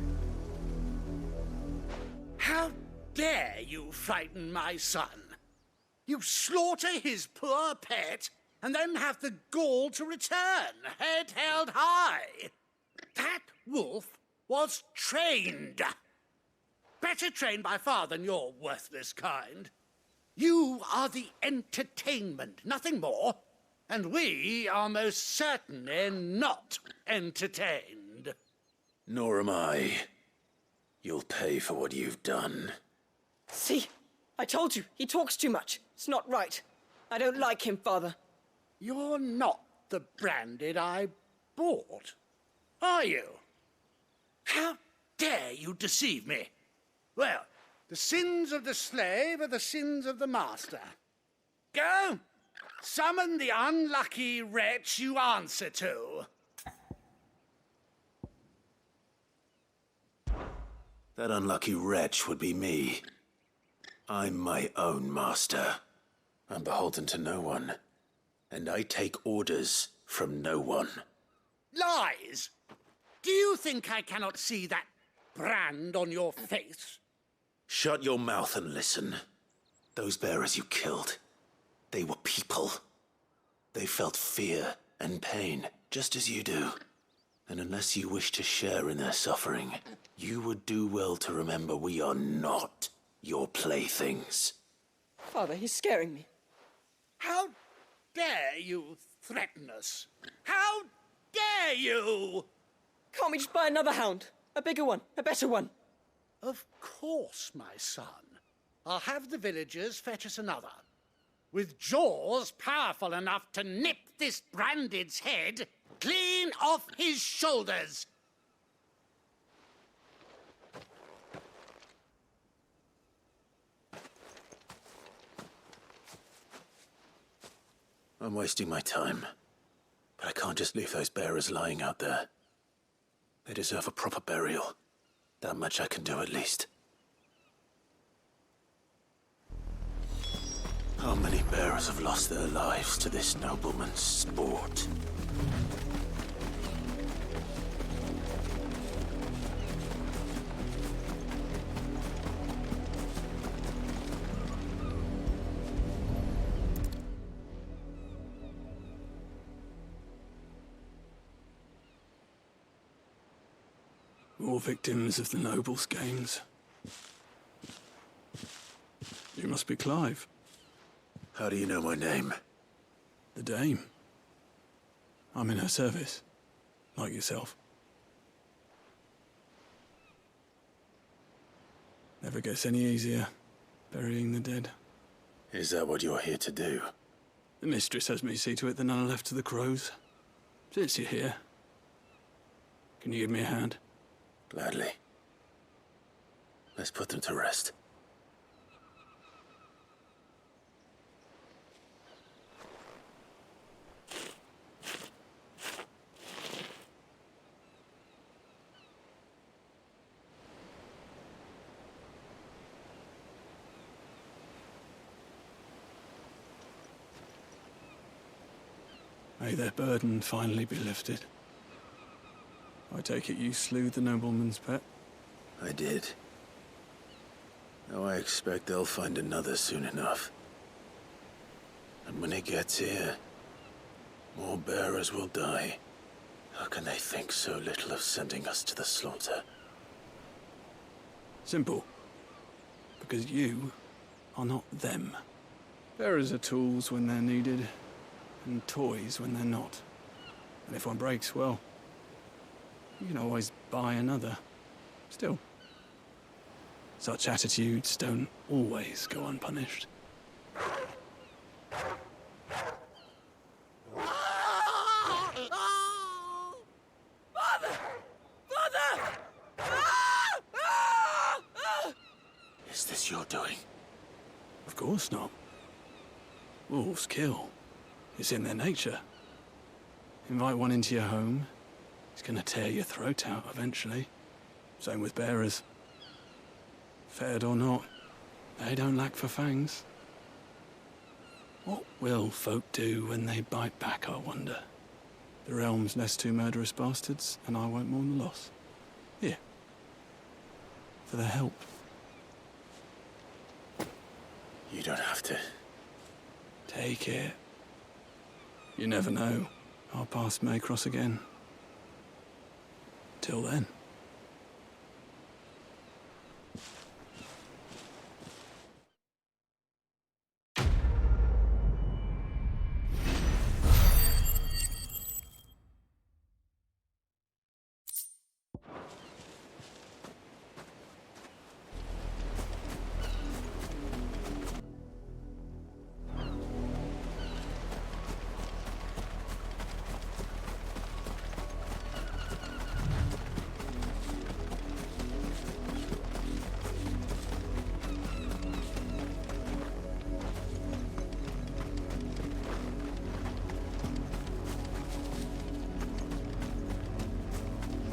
How dare you frighten my son? You slaughter his poor pet, and then have the gall to return, head held high. That wolf was trained. Better trained by far than your worthless kind. You are the entertainment, nothing more. And we are most certainly not entertained. Nor am I. You'll pay for what you've done. See? I told you. He talks too much. It's not right. I don't like him, Father. You're not the Branded I bought, are you? How dare you deceive me? Well, the sins of the slave are the sins of the master. Go! Summon the unlucky wretch you answer to. That unlucky wretch would be me. I'm my own master. I'm beholden to no one. And I take orders from no one. Lies! Do you think I cannot see that brand on your face? Shut your mouth and listen. Those bearers you killed, they were people. They felt fear and pain, just as you do. And unless you wish to share in their suffering, you would do well to remember we are not your playthings. Father, he's scaring me. How dare you threaten us? How dare you? Can't we just buy another hound? A bigger one, a better one. Of course, my son. I'll have the villagers fetch us another. With jaws powerful enough to nip this Branded's head clean off his shoulders. I'm wasting my time. But I can't just leave those bearers lying out there. They deserve a proper burial. That much I can do at least. How many bearers have lost their lives to this nobleman's sport? All victims of the nobles' games. You must be Clive. How do you know my name? The Dame. I'm in her service, like yourself. Never gets any easier, burying the dead. Is that what you're here to do? The mistress has me see to it that none are left to the crows. Since you're here, can you give me a hand? Gladly. Let's put them to rest. May their burden finally be lifted. I take it you slew the nobleman's pet? I did. Now I expect they'll find another soon enough. And when it gets here, more bearers will die. How can they think so little of sending us to the slaughter? Simple. Because you are not them. Bearers are tools when they're needed, and toys when they're not. And if one breaks, well, you can always buy another. Still, such attitudes don't always go unpunished. Is this your doing? Of course not. Wolves kill. It's in their nature. Invite one into your home, he's gonna tear your throat out eventually. Same with bearers. Fed or not, they don't lack for fangs. What will folk do when they bite back, I wonder? The realm's nest two murderous bastards, and I won't mourn the loss. Here. For their help. You don't have to. Take it. You never know. Our paths may cross again. Till then.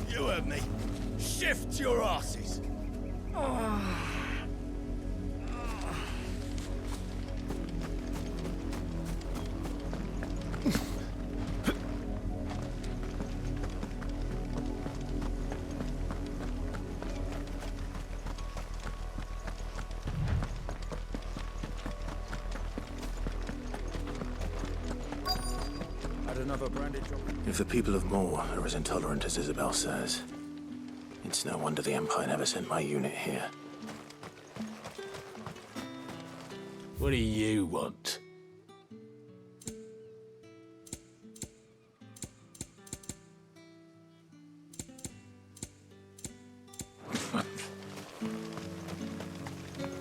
You heard me. Shift your asses. Another branded job. If the people of Moor are as intolerant as Isabel says, it's no wonder the Empire never sent my unit here. What do you want?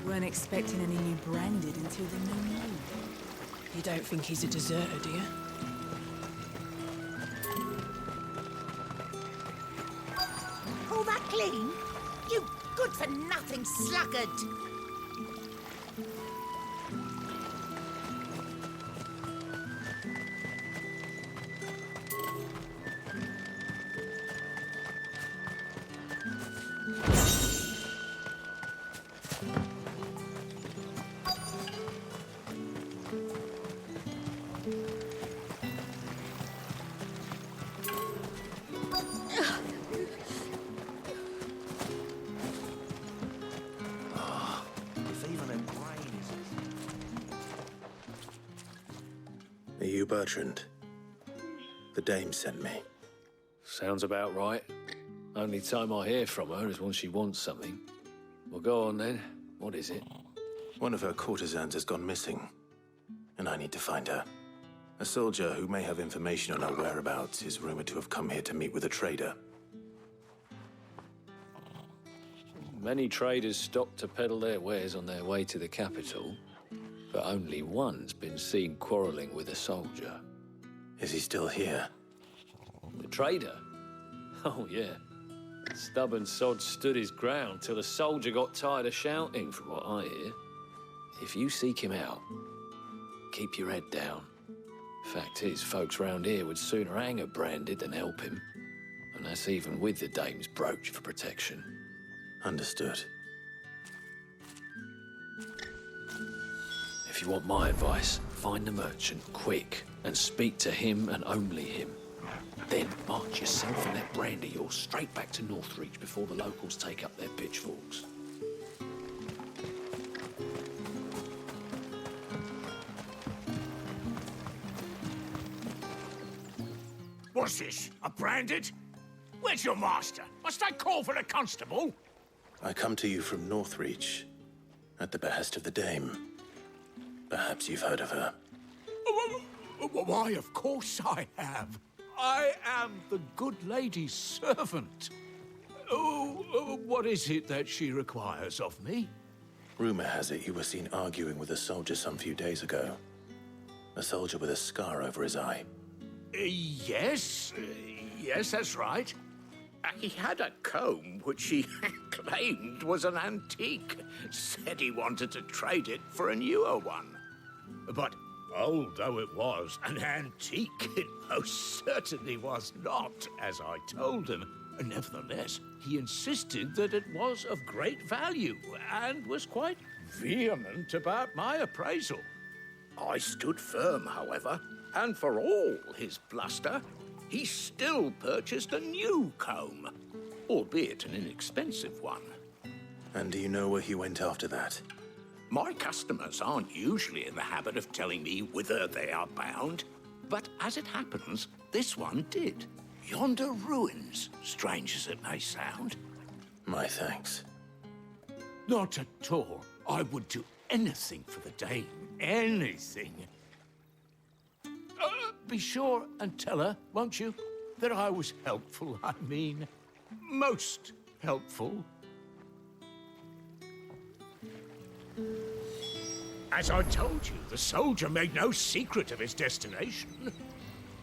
Weren't expecting any new branded until the new moon. You don't think he's a deserter, do you? All that clean? You good-for-nothing sluggard! Are you Bertrand? The Dame sent me. Sounds about right. Only time I hear from her is when she wants something. Well, go on then. What is it? One of her courtesans has gone missing, and I need to find her. A soldier who may have information on her whereabouts is rumored to have come here to meet with a trader. Many traders stop to peddle their wares on their way to the capital, but only one's been seen quarreling with a soldier. Is he still here? The trader? Oh, yeah. Stubborn sod stood his ground till the soldier got tired of shouting, from what I hear. If you seek him out, keep your head down. Fact is, folks round here would sooner hang her branded than help him. And that's even with the dame's brooch for protection. Understood. If you want my advice, find the merchant quick and speak to him and only him. Then march yourself and that brand of yours straight back to Northreach before the locals take up their pitchforks. What's this? A branded? Where's your master? Must I call for a constable? I come to you from Northreach, at the behest of the dame. Perhaps you've heard of her. Why, of course I have. I am the good lady's servant. Oh, what is it that she requires of me? Rumor has it you were seen arguing with a soldier some few days ago. A soldier with a scar over his eye. Yes, that's right. He had a comb which he claimed was an antique. Said he wanted to trade it for a newer one. But old though it was, an antique it most certainly was not, as I told him. Nevertheless, he insisted that it was of great value and was quite vehement about my appraisal. I stood firm, however, and for all his bluster, he still purchased a new comb, albeit an inexpensive one. And do you know where he went after that? My customers aren't usually in the habit of telling me whither they are bound, but as it happens, this one did. Yonder ruins, strange as it may sound. My thanks. Not at all. I would do anything for the dame. Anything. Be sure and tell her, won't you, that I was helpful, I mean, most helpful. As I told you, the soldier made no secret of his destination.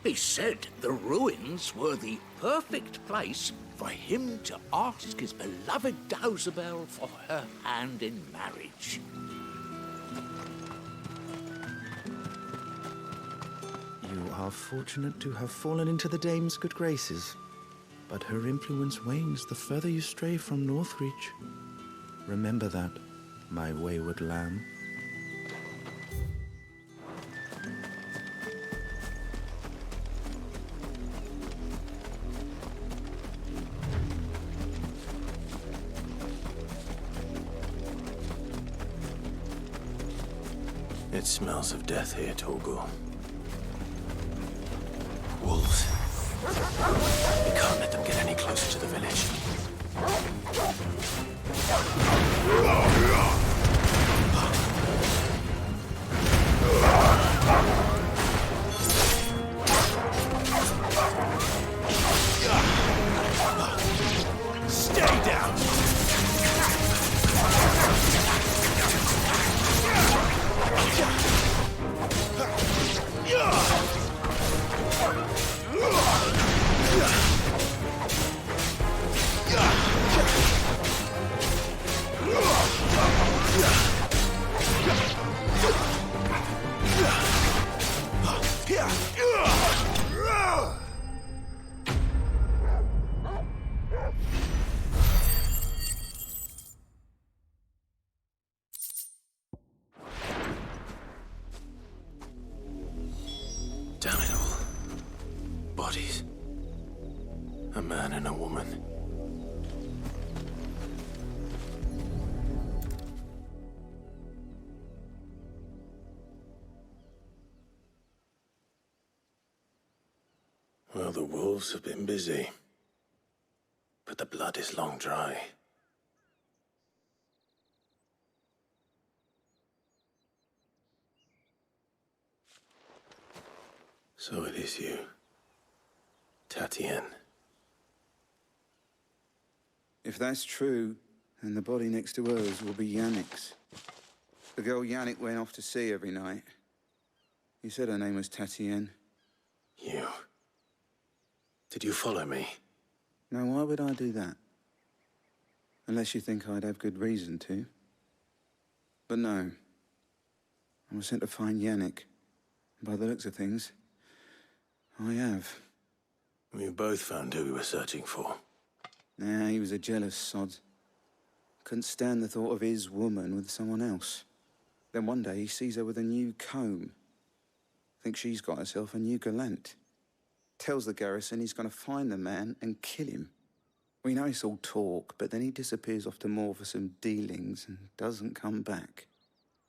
He said the ruins were the perfect place for him to ask his beloved Dowsabel for her hand in marriage. You are fortunate to have fallen into the dame's good graces, but her influence wanes the further you stray from Northreach. Remember that, my wayward lamb. It smells of death here, Torgul. Wolves. We can't let them get any closer to the village. Stay down! Damn it all. Bodies. A man and a woman. Well, the wolves have been busy. but the blood is long dry. So it is you, Pt11. If that's true, then the body next to hers will be Yannick's. The girl Yannick went off to see every night. He said her name was Pt11. You... Did you follow me? Now, why would I do that? Unless you think I'd have good reason to. But no. I was sent to find Yannick. By the looks of things, I have. We both found who we were searching for. Nah, he was a jealous sod. Couldn't stand the thought of his woman with someone else. Then one day he sees her with a new comb. Thinks she's got herself a new gallant. Tells the garrison he's going to find the man and kill him. We know it's all talk, but then he disappears off to Moor for some dealings and doesn't come back.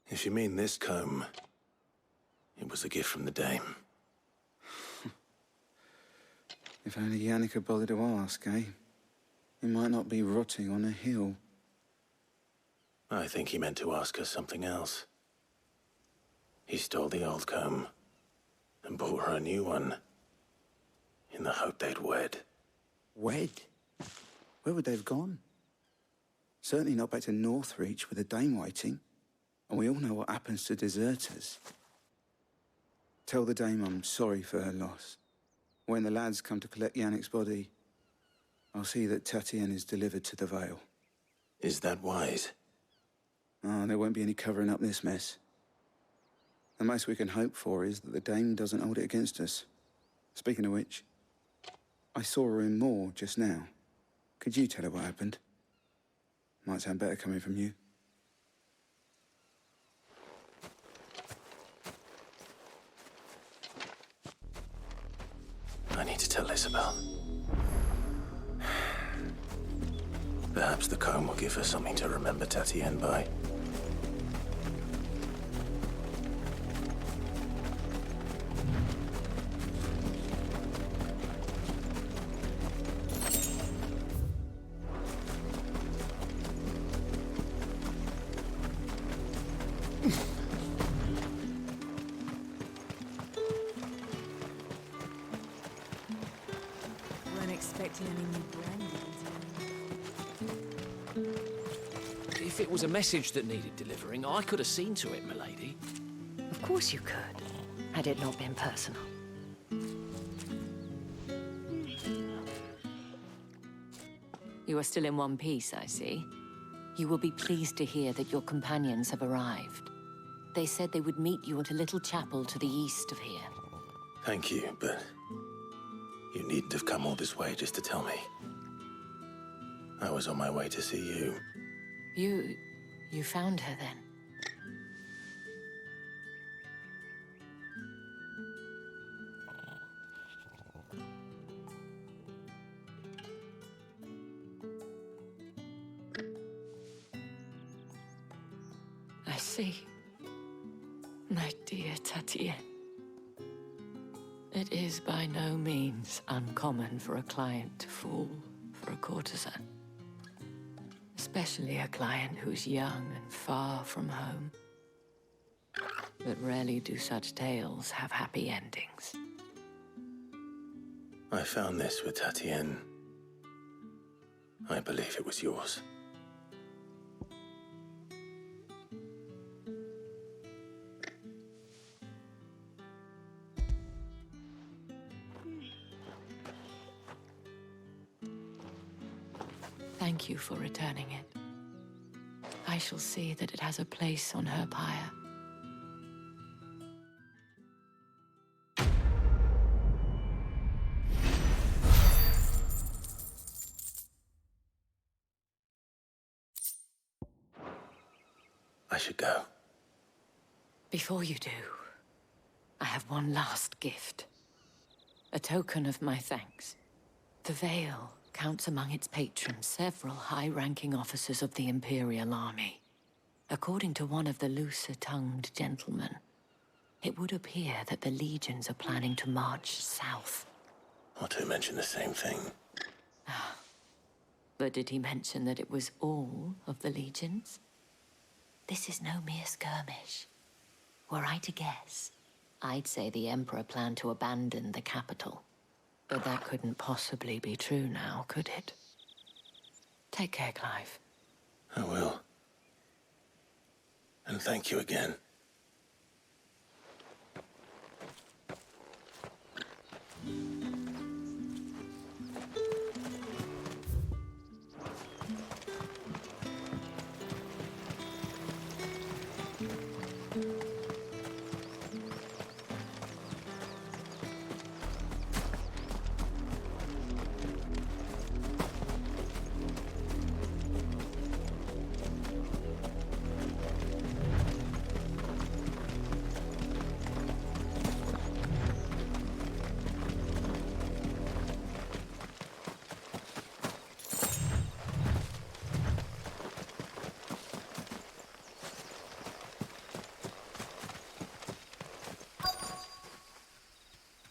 If you mean this comb, it was a gift from the dame. If only Yannick had bothered to ask, eh? He might not be rotting on a hill. I think he meant to ask her something else. He stole the old comb and bought her a new one in the hope they'd wed. Wed? Where would they have gone? Certainly not back to Northreach with the dame waiting. And we all know what happens to deserters. Tell the dame I'm sorry for her loss. When the lads come to collect Yannick's body, I'll see that Pt11 is delivered to the Vale. Is that wise? Oh, there won't be any covering up this mess. The most we can hope for is that the dame doesn't hold it against us. Speaking of which, I saw her in Moor just now. Could you tell her what happened? Might sound better coming from you. I need to tell Isabel. Perhaps the comb will give her something to remember Pt11 by. Weren't expecting any new branding. If it was a message that needed delivering, I could have seen to it, milady. Of course you could, had it not been personal. You are still in one piece, I see. You will be pleased to hear that your companions have arrived. They said they would meet you at a little chapel to the east of here. Thank you, but you needn't have come all this way just to tell me. I was on my way to see you. You found her then? I see. My dear Pt11. It is by no means uncommon for a client to fall for a courtesan. Especially a client who's young and far from home. But rarely do such tales have happy endings. I found this with Pt11. I believe it was yours. Thank you for returning it. I shall see that it has a place on her pyre. I should go. Before you do, I have one last gift. A token of my thanks. The Vale counts among its patrons several high-ranking officers of the Imperial Army. According to one of the looser-tongued gentlemen, it would appear that the legions are planning to march south. Or to mention the same thing. But did he mention that it was all of the legions? This is no mere skirmish. Were I to guess, I'd say the Emperor planned to abandon the capital. But that couldn't possibly be true now, could it? Take care, Clive. I will. And thank you again.